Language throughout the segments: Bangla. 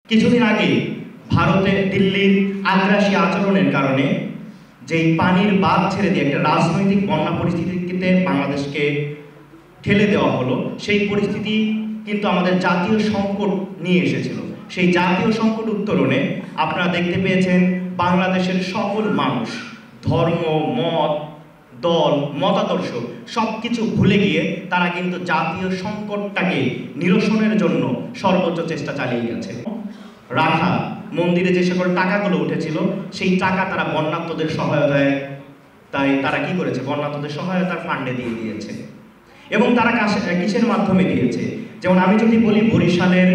কিছুদিন আগে ভারতে দিল্লির আগ্রাসী আচরণের কারণে যেই পানির বাঁধ ছেড়ে দিয়ে একটা রাজনৈতিক বন্যা পরিস্থিতিতে বাংলাদেশকে ঠেলে দেওয়া হলো, সেই পরিস্থিতি কিন্তু আমাদের জাতীয় সংকট নিয়ে এসেছিল। সেই জাতীয় সংকট উত্তরণে আপনারা দেখতে পেয়েছেন বাংলাদেশের সকল মানুষ ধর্ম, মত, দল, মতাদর্শ সব কিছু ভুলে গিয়ে তারা কিন্তু জাতীয় সংকটটাকে নিরসনের জন্য সর্বোচ্চ চেষ্টা চালিয়ে গেছে। রাখা মন্দিরে যে সকল টাকাগুলো উঠেছিল সেই টাকা তারা বন্যার্তদের সহায়তায়, তাই তারা কি করেছে, বন্যার্তদের সহায়তার ফান্ডে দিয়ে দিয়েছে। এবং তারা কিসের মাধ্যমে দিয়েছে, যেমন আমি যদি বলি বরিশালের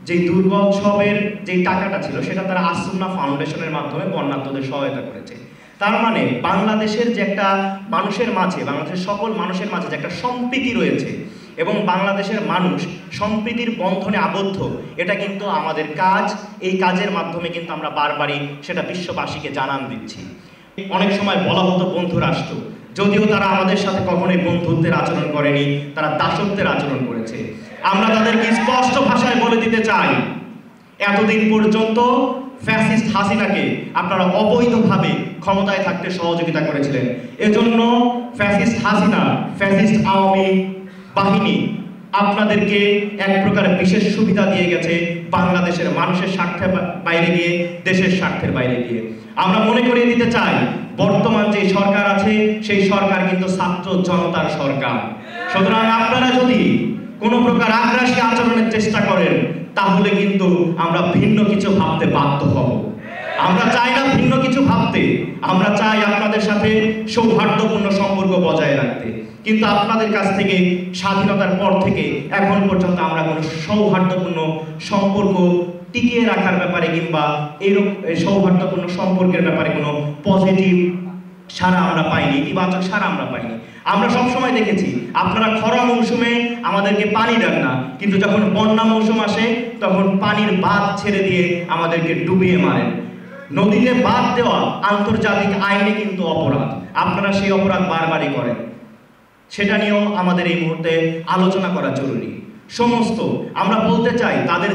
যে দুর্গোৎসবের যে টাকাটা ছিল সেটা তারা আসুন্না ফাউন্ডেশনের মাধ্যমে বন্যার্তদের সহায়তা করেছে। তার মানে বাংলাদেশের যে একটা মানুষের মাঝে, বাংলাদেশের সকল মানুষের মাঝে যে একটা সম্প্রীতি রয়েছে এবং বাংলাদেশের মানুষ সম্প্রীতির বন্ধনে আবদ্ধ, এটা কিন্তু আমাদের কাজ। এই কাজের মাধ্যমে কিন্তু আমরা বারবারই সেটা বিশ্ববাসীকে জানান দিচ্ছি। অনেক সময় বলা হতো বন্ধু রাষ্ট্র, যদিও তারা আমাদের সাথে কখনোই বন্ধুত্বের আচরণ করেনি, তারা দাসত্বের আচরণ করেছে। আমরা তাদেরকে স্পষ্ট ভাষায় বলে দিতে চাই, এতদিন পর্যন্ত ফ্যাসিস্ট হাসিনাকে আপনারা অবৈধভাবে ক্ষমতায় থাকতে সহযোগিতা করেছিলেন। এজন্য ফ্যাসিস্ট হাসিনা, ফ্যাসিস্ট আওয়ামী বাহিনী আপনাদেরকে এক প্রকার বিশেষ সুবিধা দিয়ে গেছে বাংলাদেশের মানুষের স্বার্থের বাইরে গিয়ে, দেশের স্বার্থের বাইরে গিয়ে। আমরা মনে করিয়ে দিতে চাই, বর্তমান যে সরকার আছে সেই সরকার কিন্তু ছাত্র জনতার সরকার। সুতরাং আপনারা যদি কোনো প্রকার আগ্রাসী আচরণের চেষ্টা করেন তাহলে কিন্তু আমরা ভিন্ন কিছু ভাবতে বাধ্য হব। আমরা চাই না ভিন্ন কিছু ভাবতে, আমরা চাই আপনাদের সাথে সৌহার্দ্যপূর্ণ সম্পর্ক বজায় রাখতে। কিন্তু আপনাদের কাছ থেকে স্বাধীনতার পর থেকে এখন পর্যন্ত আমরা কোনো সৌহার্দ্যপূর্ণ সম্পর্ক টিকিয়ে রাখার ব্যাপারে কিংবা এইরকম সৌহার্দ্যপূর্ণ সম্পর্কের ব্যাপারে কোনো পজিটিভ সারা আমরা পাইনি, ইতিবাচক সারা আমরা পাইনি। আমরা সবসময় দেখেছি আপনারা খরা মৌসুমে আমাদেরকে পানি দেন না, কিন্তু যখন বন্যা মৌসুম আসে তখন পানির বাঁধ ছেড়ে দিয়ে আমাদেরকে ডুবিয়ে মারেন। নদীতে বাঁধ দেওয়া আন্তর্জাতিক আইনে কিন্তু অপরাধ, আপনারা সেই অপরাধ বারবারই করেন। সেটা নিয়েও আমাদের এই মুহূর্তে আলোচনা করা জরুরি। সমস্ত আমরা বলতে চাই তাদের